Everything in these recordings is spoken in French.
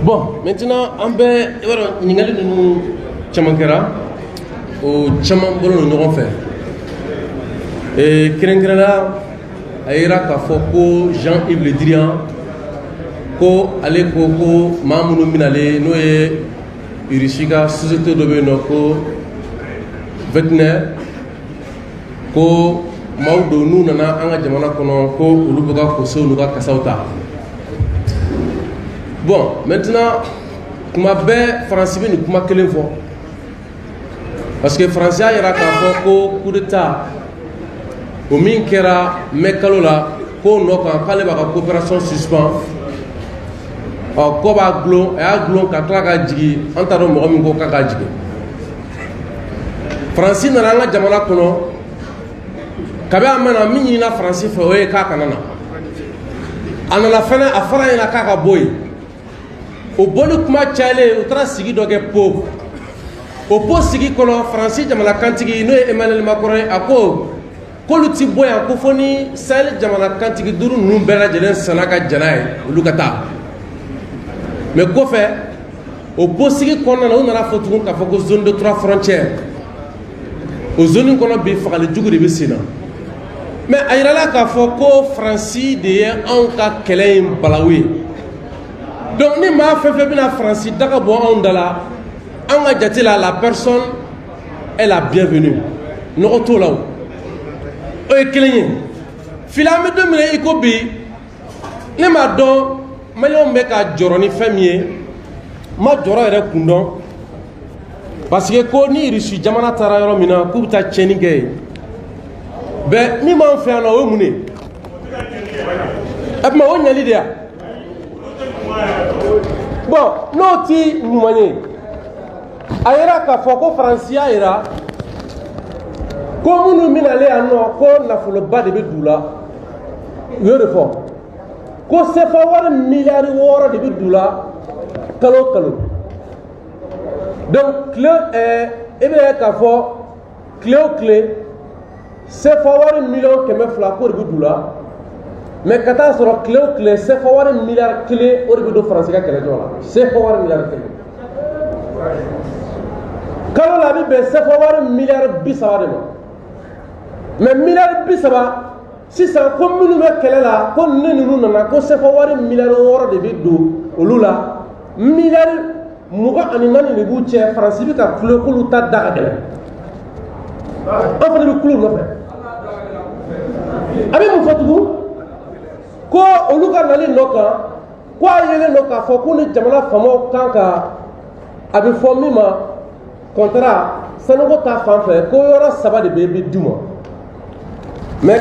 Bon, maintenant, on va regarder nous Chamankera au Chamambolo nous avons fait. Et Kerenkrela aira Kafoko Jean-Yves Le Drian ko ale koko mamunu minale no e irishika société de benoko veterinary ko mawdo nu nana anga jamana kono ko ulubuga ko so nuga kasauta. Bon, maintenant kuma be français ni kuma kelen fo parce que français ira ka ko coup d'état o min kera mekalola ko no kan kale ba coopération suspend ko ba glo e a glo ka tla ka jigi antaro mo min ko ka jigi français na nga jamana kono kabe amana min na français fo e ka kanana anala fana afara ina ka boy o bolu kuma chale o tra sigi doge po o po sigi kono français jamana kantigi no Emmanuel Macron ako kolu ti boya ko foni sel jamana kantigi duru numbera jelen sanaka janai lukata mais ko fait au possible qu'on a na fotu ka foko zone de 3 frontières aux zones qu'on a bi fakale jugu de bisina mais ayrala ka foko franci de en ka kelen balawi donc ni ma fait bina franci daga bo on dala en ga jatila la personne est la bienvenue no to law o e kelen filame 2000 iko bi ni ma don Malion beka joroni famille ma joro ere kundo parce que ko ni risu jamana tara yoro mina ku ta cheni gay be ni ma fe ana o mune ab ma o nyali dia bon no ti numanye ayera ka foko francia era ko munu mina le ano ko na fulo bade be dula yore fo ko sefa war milliard woro de bidula kalo kalo donc clé ebe ka fo clé sefa war million keme fla ko de bidula mais kata soro clé sefa war milliard clé o de bido français ka kele jola sefa war milliard clé kalo la bi be sefa war milliard bisaba de mais milliard bisaba si ça comme nous me kelela ko nenu nana ko sefa wari milliard woro de bidu olula milliard muga ani nani ni bu che france bi ka klo kulu ta daga de afa de kulu no fe abi mu fatugu ko oluga nali noka ko ayele noka fo ko ni jamana famo kanka abi fo mima contrat sanogo ta fanfe ko yoro saba de be duma. Mais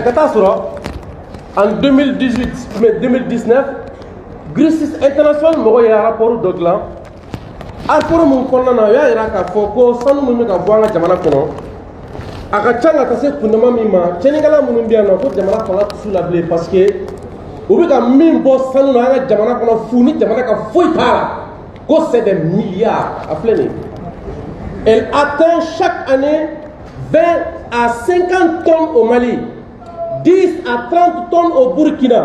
en 2018, mais 2019, Justice International m'a eu un rapport d'Oglan. Rapport mon condamné a eu un rapport sans nous mettre à voir la jamana kono. Akachanga kase kundama mima. Chenigala munumbiya no ko jamana fanga sous la blé parce que obika mimbo sans na jamana kono funi jamana ka foita. Ko c'est des milliards à plein. Elle atteint chaque année 20 à 50 tonnes au Mali. 10 à 30 tonnes au Burkina,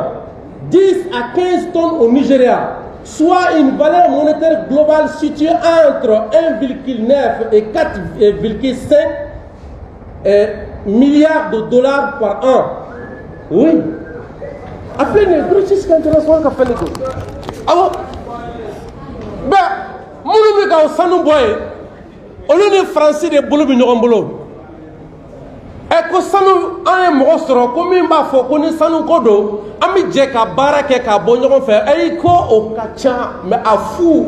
10 à 15 tonnes au Nigeria, soit une valeur monétaire globale située entre 1,9 et 4,5 milliards de dollars par an. Oui. Après les British International qui a fait les choses. Alors, ben, mon nom est Sanou Boye, au lieu de français de Boulou Bignorombolo. Et que sanu un monstre comme il m'a fait qu'on est sanu kodo ami je ka barake ka bonyo fait et ko au kacha mais à fou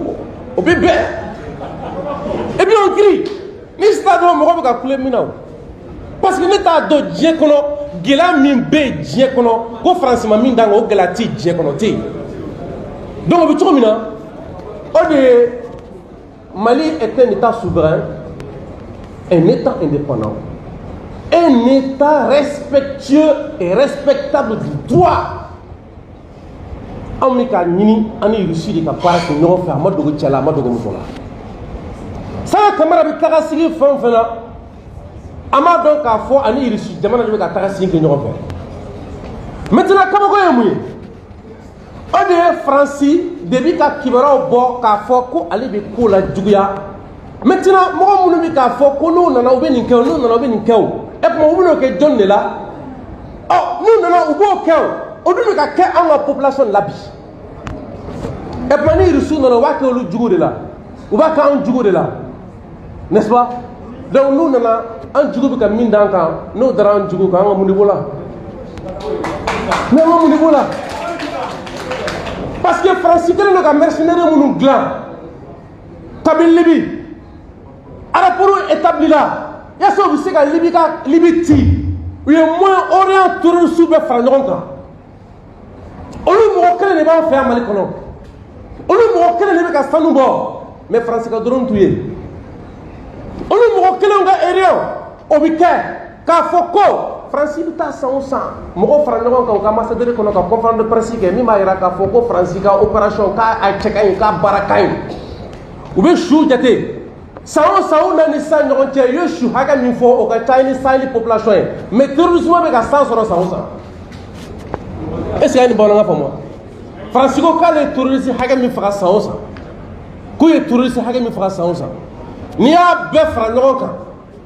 au bébé et bien on crie ni stade mo ko ka kule mina parce que n'état do je kono gela min be je kono ko france ma min dango gela ti je kono ti donc bi to mina o de Mali est un état souverain, un état indépendant, un état respectueux et respectable du droit. Amika nini ani Russie de ka para ko no fa ma dogo chala ma dogo musola. Ça kamara bi taga sigi fon fana ama donc a fo ani Russie jamana de ka taga sigi ko no fa. Maintenant kama ko yamuye. Ode Franci depuis ka kibaraw bɔ k'a fɔ ko ale bɛ ko la juguya maintenant mɔgɔ minnu bɛ k'a fɔ ko n'u nana u bɛ nin kɛ o n'u nana u bɛ nin kɛ o et puis u bɛ n'o kɛ jɔn de la n'u nana u b'o kɛ o dun bɛ ka kɛ an ka population la bi et puis ni Russie nana u b'a kɛ olu jugu de la u b'a kɛ an jugu de la n'est-ce pas donc n'u nana an jugu bɛ ka min d'an kan n'o dara an jugu kan an ka mun de b'o la mais an ka mun de b'o la parce que Franci kelen don ka mercenaires minnu dilan kabini Libi rapport établi la yasa u bɛ se ka Libi ci u ye Moyen-Orient terroristes bɛɛ fara ɲɔgɔn kan olu mɔgɔ kelen de b'an fɛ yan Mali kɔnɔ olu mɔgɔ kelen de bɛ ka sanu bɔ mais Franci ka drone t'u ye olu mɔgɔ kelenw ka aérion o bɛ kɛ k'a fɔ ko Franci bɛ taa san o san mɔgɔw fara ɲɔgɔn kan u ka ambassadeur kɔnɔ ka conférence de presse kɛ min b'a jira k'a fɔ ko Franci ka opération k'a cɛ ka ɲi k'a baara ka ɲi u bɛ su jate san o san u na ni san ɲɔgɔn cɛ u ye su hakɛ min fɔ o ka ca ni Sahel population ye mais terrorisme bɛ ka san sɔrɔ san o san est ce que a ye nin bamanankan faamu wa Franci ko k'ale ye terroriste hakɛ min faga san o san k'u ye terroriste hakɛ min faga san o san n'i y'a bɛɛ fara ɲɔgɔn kan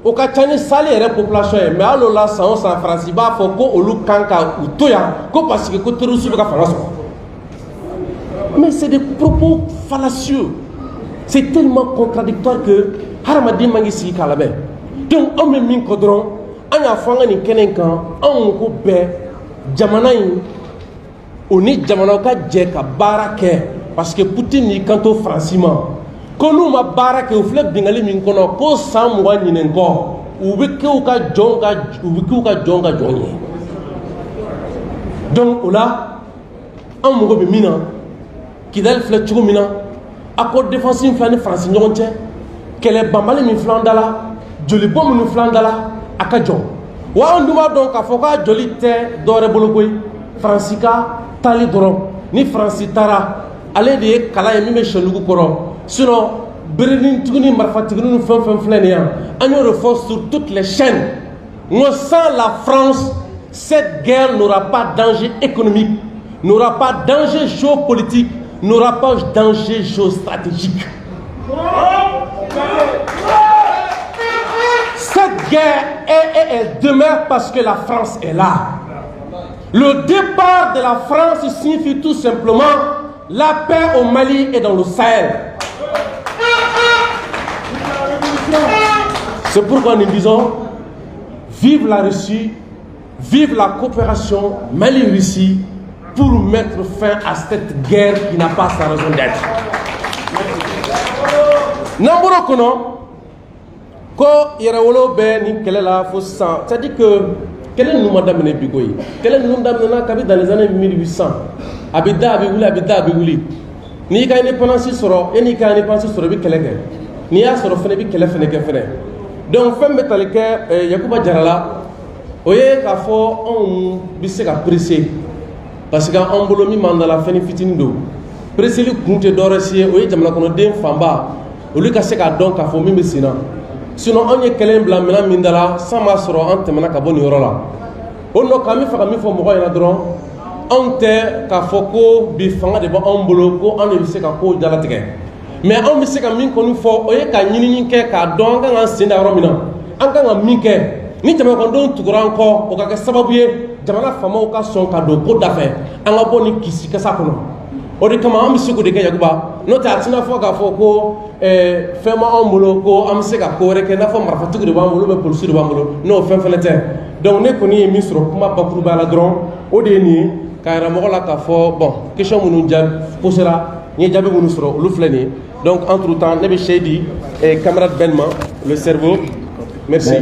o ka ca ni Sahel yɛrɛ population ye mais hali o la san o san Franci b'a fɔ ko olu kan ka u to yan ko parce que ko terroriste bɛ ka fanga sɔrɔ mais c'est des propos fallacieux c'est tellement contradictoire que hadamaden man k'i sigi k'a lamɛn donc anw bɛ min kɔ dɔrɔn an y'a fɔ an ka nin kɛnɛ in kan anw ko bɛɛ jamana in o ni jamanaw ka jɛ ka baara kɛ parce que Poutine y'i kanto Franci ma ko n'u ma baara kɛ u filɛ bingali min kɔnɔ ko san 20 ɲinɛn kɔ u bɛ kɛ u ka jɔnw ka jɔn ye donc o la an mago bɛ min na Kidali filɛ cogo min na accord défensif filɛ ni Franci ɲɔgɔn cɛ kɛlɛ banbali min filɛ an da la joli bɔn minnu filɛ an da la a ka jɔ wa an dun b'a dɔn k'a fɔ k'a joli tɛ dɔwɛrɛ bolo koyi Franci ka taali dɔrɔn ni Franci taara ale de ye kala ye min bɛ sɛnugu kɔrɔ sinon berenintigiw ni marifatigiw ni fɛn fɛn filɛ nin yan an y'o de fɔ sur toutes les chaînes ngo sans la France cette guerre n'aura pas danger économique n'aura pas danger géopolitique n'aura pas danger géostratégique. Cette guerre elle demeure parce que la France est là. Le départ de la France signifie tout simplement la paix au Mali et dans le Sahel. C'est pourquoi nous disons vive la Russie, vive la coopération Mali-Russie pour mettre fin à cette guerre qui n'a pas sa raison d'être. Namboro kono ko yerawolo be ni kelela fo san, c'est-à-dire que kelen nous madame ne bigoyi kelen nous dame na kabi dans les années 1800 abida abi wuli ni ka ni penansi soro eni ka ni penansi soro bi keleke ni ya soro fene bi kele fene ke fene donc femme metalike Yakuba Jarala oye ka fo on bi se ka presser parce que on bolo mi mandala fene fitini do presser li kunte dorasi oye jamana kono den famba olu ka se ka dɔn k'a fɔ min bɛ sen na sinon anw ye kɛlɛ in bila minɛn min da la san b'a sɔrɔ an tɛmɛna ka bɔ nin yɔrɔ la o nɔ k'an bɛ fɛ ka min fɔ mɔgɔw ɲɛna dɔrɔn anw tɛ k'a fɔ ko bi fanga de b'anw bolo ko anw de bɛ se ka kow jalatigɛ mais anw bɛ se ka min kɔni fɔ o ye ka ɲinini kɛ k'a dɔn an kan k'an sen da yɔrɔ min na an kan ka min kɛ ni jamanakɔnɔdenw tugura an kɔ o ka kɛ sababu ye jamana faamaw ka sɔn ka don ko da fɛ an ka bɔ nin kisi kasa kɔnɔ o de kama an bɛ se k'o de kɛ Yakuba n'o tɛ a tɛna fɔ k'a fɔ ko fɛn b'anw bolo ko an bɛ se ka ko wɛrɛ kɛ i n'a fɔ marifatigi de b'an bolo ou bien polisi de b'an bolo n'o fɛn fɛnɛ tɛ donc ne kɔni ye min sɔrɔ kuma bakuruba la dɔrɔn o de ye nin ye k'a yira mɔgɔ la k'a fɔ bon question minnu posera n ye jaabi minnu sɔrɔ olu filɛ nin ye donc entre temps ne bɛ se di camarade Ben ma le cerveau merci.